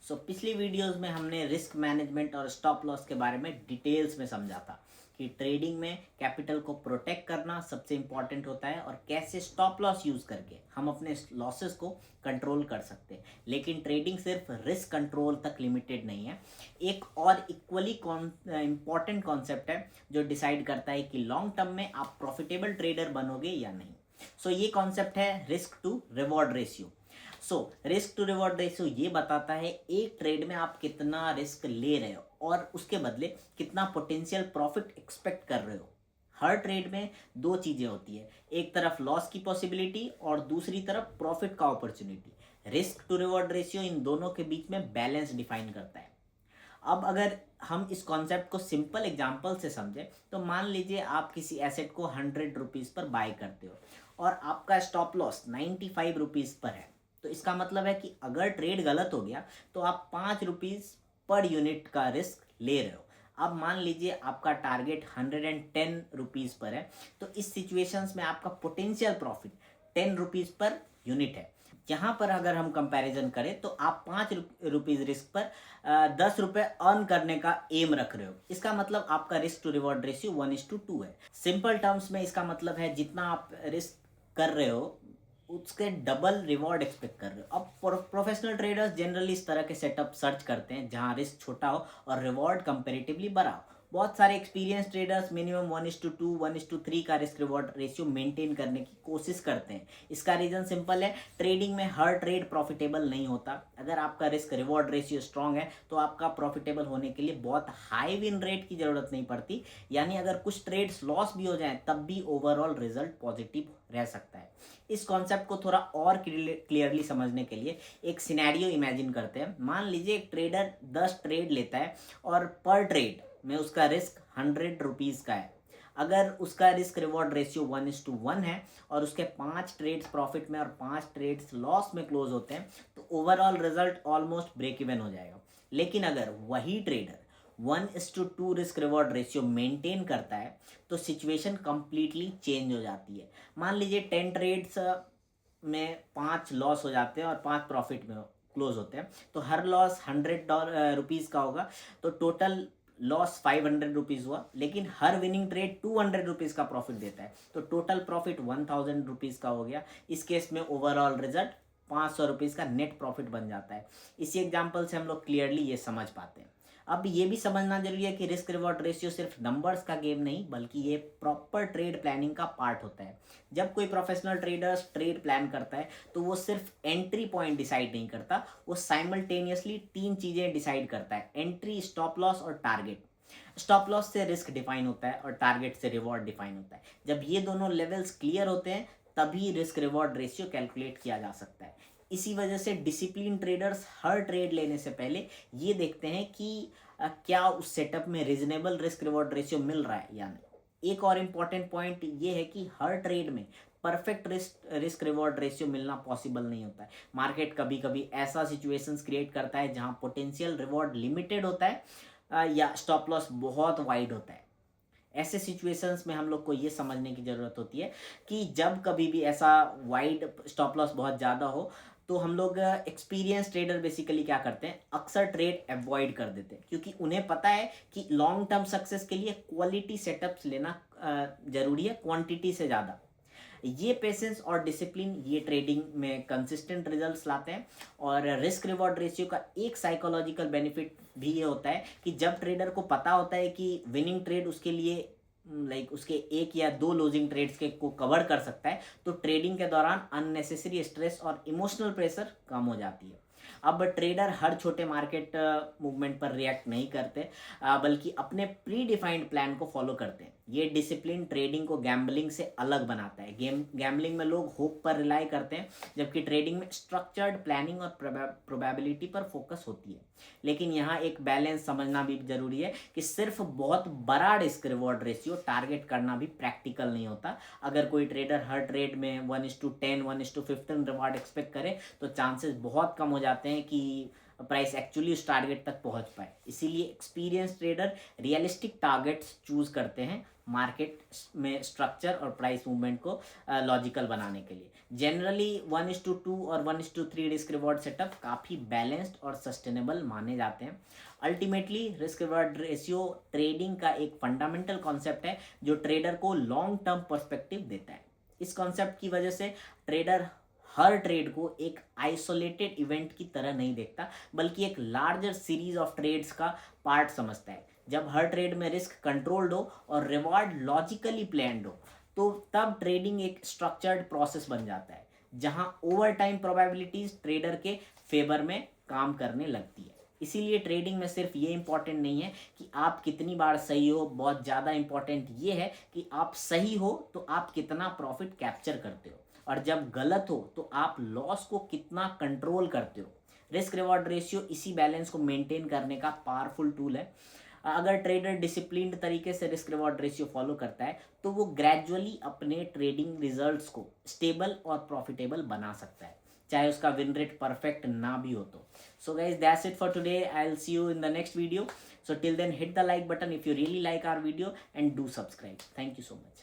पिछली वीडियोस में हमने रिस्क मैनेजमेंट और स्टॉप लॉस के बारे में डिटेल्स में समझा था कि ट्रेडिंग में कैपिटल को प्रोटेक्ट करना सबसे इम्पॉर्टेंट होता है और कैसे स्टॉप लॉस यूज़ करके हम अपने लॉसेस को कंट्रोल कर सकते हैं। लेकिन ट्रेडिंग सिर्फ रिस्क कंट्रोल तक लिमिटेड नहीं है। एक और इक्वली इम्पॉर्टेंट कॉन्सेप्ट है जो डिसाइड करता है कि लॉन्ग टर्म में आप प्रॉफिटेबल ट्रेडर बनोगे या नहीं। ये कॉन्सेप्ट है risk to reward ratio. Risk to reward ratio ये बताता है एक ट्रेड में आप कितना रिस्क ले रहे हो और उसके बदले कितना पोटेंशियल प्रॉफिट एक्सपेक्ट कर रहे हो। हर ट्रेड में दो चीज़ें होती है, एक तरफ लॉस की पॉसिबिलिटी और दूसरी तरफ प्रॉफिट का opportunity. Risk to reward ratio इन दोनों के बीच में बैलेंस डिफाइन करता है। अब अगर हम इस कॉन्सेप्ट को सिंपल एग्जांपल से समझें तो मान लीजिए आप किसी एसेट को 100 रुपीज़ पर बाय करते हो और आपका स्टॉप लॉस 95 रुपीज़ पर है। तो इसका मतलब है कि अगर ट्रेड गलत हो गया तो आप 5 रुपीज़ पर यूनिट का रिस्क ले रहे हो। अब मान लीजिए आपका टारगेट 110 रुपीज़ पर है, तो इस सिचुएशंस में आपका potential profit 10 rupees per unit है। यहाँ पर अगर हम कंपैरिजन करें तो आप 5 रुपीज़ रिस्क पर 10 रुपये अर्न करने का एम रख रहे हो। इसका मतलब आपका रिस्क टू रिवॉर्ड रेशियो 1:2 है। सिंपल टर्म्स में इसका मतलब है जितना आप रिस्क कर रहे हो उसके डबल रिवॉर्ड एक्सपेक्ट कर रहे हो। अब प्रोफेशनल ट्रेडर्स जनरली इस तरह के सेटअप सर्च करते हैं जहां रिस्क छोटा हो और रिवॉर्ड कंपेरेटिवली बड़ा हो। बहुत सारे एक्सपीरियंस ट्रेडर्स मिनिमम 1:2 1:3 का रिस्क रिवॉर्ड रेशियो मेंटेन करने की कोशिश करते हैं। इसका रीज़न सिंपल है, ट्रेडिंग में हर ट्रेड प्रॉफिटेबल नहीं होता। अगर आपका रिस्क रिवॉर्ड रेशियो स्ट्रांग है तो आपका प्रॉफिटेबल होने के लिए बहुत हाई विन रेट की ज़रूरत नहीं पड़ती। यानी अगर कुछ ट्रेड्स लॉस भी हो जाए तब भी ओवरऑल रिजल्ट पॉजिटिव रह सकता है। इस कॉन्सेप्ट को थोड़ा और क्लियरली समझने के लिए एक सिनेरियो इमेजिन करते हैं। मान लीजिए एक ट्रेडर 10 ट्रेड लेता है और पर ट्रेड में उसका रिस्क 100 रुपीज़ का है। अगर उसका रिस्क रिवॉर्ड रेशियो 1:1 है और उसके 5 ट्रेड्स प्रॉफिट में और 5 ट्रेड्स लॉस में क्लोज होते हैं तो overall result almost break even हो जाएगा। लेकिन अगर वही trader 1:2 risk reward ratio maintain करता है तो सिचुएशन कंप्लीटली चेंज हो जाती है। मान लीजिए 10 ट्रेड्स में 5 लॉस हो जाते हैं और 5 प्रॉफिट में क्लोज होते हैं, तो हर लॉस 100 रुपीज़ का होगा, तो टोटल लॉस 500 रुपीज़ हुआ। लेकिन हर विनिंग ट्रेड 200 रुपीज़ का प्रॉफिट देता है, तो टोटल प्रॉफिट 1000 रुपीज़ का हो गया। इस केस में ओवरऑल रिजल्ट 500 रुपीज़ का नेट प्रॉफिट बन जाता है। इसी एग्जाम्पल से हम लोग क्लियरली ये समझ पाते हैं। अब ये भी समझना जरूरी है कि रिस्क रिवॉर्ड रेशियो सिर्फ नंबर्स का गेम नहीं बल्कि ये प्रॉपर ट्रेड प्लानिंग का पार्ट होता है। जब कोई प्रोफेशनल ट्रेडर्स ट्रेड प्लान करता है तो वो सिर्फ एंट्री पॉइंट डिसाइड नहीं करता, वो साइमल्टेनियसली 3 चीज़ें डिसाइड करता है: एंट्री, स्टॉप लॉस और टारगेट। स्टॉप लॉस से रिस्क डिफाइन होता है और टारगेट से रिवॉर्ड डिफाइन होता है। जब ये दोनों लेवल्स क्लियर होते हैं तभी रिस्क रिवॉर्ड रेशियो कैलकुलेट किया जा सकता है। इसी वजह से डिसिप्लिन ट्रेडर्स हर ट्रेड लेने से पहले ये देखते हैं कि क्या उस सेटअप में रीजनेबल रिस्क रिवॉर्ड रेशियो मिल रहा है या नहीं। एक और इम्पॉर्टेंट पॉइंट ये है कि हर ट्रेड में परफेक्ट रिस्क रिवॉर्ड रेशियो मिलना पॉसिबल नहीं होता है। मार्केट कभी कभी ऐसा सिचुएशंस क्रिएट करता है जहां पोटेंशियल रिवॉर्ड लिमिटेड होता है या स्टॉप लॉस बहुत वाइड होता है। ऐसे सिचुएशंस में हम लोग को ये समझने की ज़रूरत होती है कि जब कभी भी ऐसा वाइड स्टॉप लॉस बहुत ज़्यादा हो तो हम लोग एक्सपीरियंस ट्रेडर बेसिकली क्या करते हैं, अक्सर ट्रेड अवॉइड कर देते हैं, क्योंकि उन्हें पता है कि लॉन्ग टर्म सक्सेस के लिए क्वालिटी सेटअप्स लेना ज़रूरी है क्वांटिटी से ज़्यादा। ये पेशेंस और डिसिप्लिन ये ट्रेडिंग में कंसिस्टेंट रिजल्ट्स लाते हैं। और रिस्क रिवॉर्ड रेशियो का एक साइकोलॉजिकल बेनिफिट भी ये होता है कि जब ट्रेडर को पता होता है कि विनिंग ट्रेड उसके लिए उसके 1 या 2 लूजिंग ट्रेड्स के को कवर कर सकता है, तो ट्रेडिंग के दौरान अननेसेसरी स्ट्रेस और इमोशनल प्रेशर कम हो जाती है। अब ट्रेडर हर छोटे मार्केट मूवमेंट पर रिएक्ट नहीं करते बल्कि अपने प्री डिफाइंड प्लान को फॉलो करते हैं। ये डिसिप्लिन ट्रेडिंग को गैम्बलिंग से अलग बनाता है। गैम्बलिंग में लोग होप पर रिलाई करते हैं जबकि ट्रेडिंग में स्ट्रक्चर्ड प्लानिंग और प्रोबेबिलिटी पर फोकस होती है। लेकिन यहाँ एक बैलेंस समझना भी जरूरी है कि सिर्फ बहुत बड़ा रिस्क रिवॉर्ड रेशियो टारगेट करना भी प्रैक्टिकल नहीं होता। अगर कोई ट्रेडर हर ट्रेड में 1:10 1:15 रिवॉर्ड एक्सपेक्ट करे तो चांसेस बहुत कम हो जाते हैं कि प्राइस एक्चुअली उस टारगेट तक पहुंच पाए। इसीलिए experience trader realistic targets choose करते हैं मार्केट में स्ट्रक्चर और प्राइस मूवमेंट को लॉजिकल बनाने के लिए। जनरली 1:2 और 1:3 रिस्क रिवॉर्ड सेटअप काफ़ी बैलेंस्ड और सस्टेनेबल माने जाते हैं। Ultimately risk reward ratio trading का एक फंडामेंटल कॉन्सेप्ट है जो ट्रेडर को लॉन्ग टर्म पर्सपेक्टिव देता है। इस कॉन्सेप्ट की वजह से ट्रेडर हर ट्रेड को एक आइसोलेटेड इवेंट की तरह नहीं देखता, बल्कि एक लार्जर सीरीज ऑफ ट्रेड्स का पार्ट समझता है। जब हर ट्रेड में रिस्क कंट्रोल्ड हो और रिवॉर्ड लॉजिकली प्लान्ड हो, तो तब ट्रेडिंग एक स्ट्रक्चर्ड प्रोसेस बन जाता है, जहां ओवर टाइम प्रोबेबिलिटीज ट्रेडर के फेवर में काम करने लगती है। इसीलिए ट्रेडिंग में सिर्फ ये इंपॉर्टेंट नहीं है कि आप कितनी बार सही हो, बहुत ज़्यादा इंपॉर्टेंट ये है कि आप सही हो तो आप कितना प्रॉफिट कैप्चर करते हो, और जब गलत हो तो आप लॉस को कितना कंट्रोल करते हो। रिस्क रिवॉर्ड रेशियो इसी बैलेंस को मेंटेन करने का पावरफुल टूल है। अगर ट्रेडर डिसिप्लिन्ड तरीके से रिस्क रिवॉर्ड रेशियो फॉलो करता है तो वो ग्रेजुअली अपने ट्रेडिंग रिजल्ट्स को स्टेबल और प्रॉफिटेबल बना सकता है, चाहे उसका विन रेट परफेक्ट ना भी हो तो। So guys, that's it for today. I will see you in the next video. So till then, hit the like button if you really like our video and do subscribe. Thank you so much.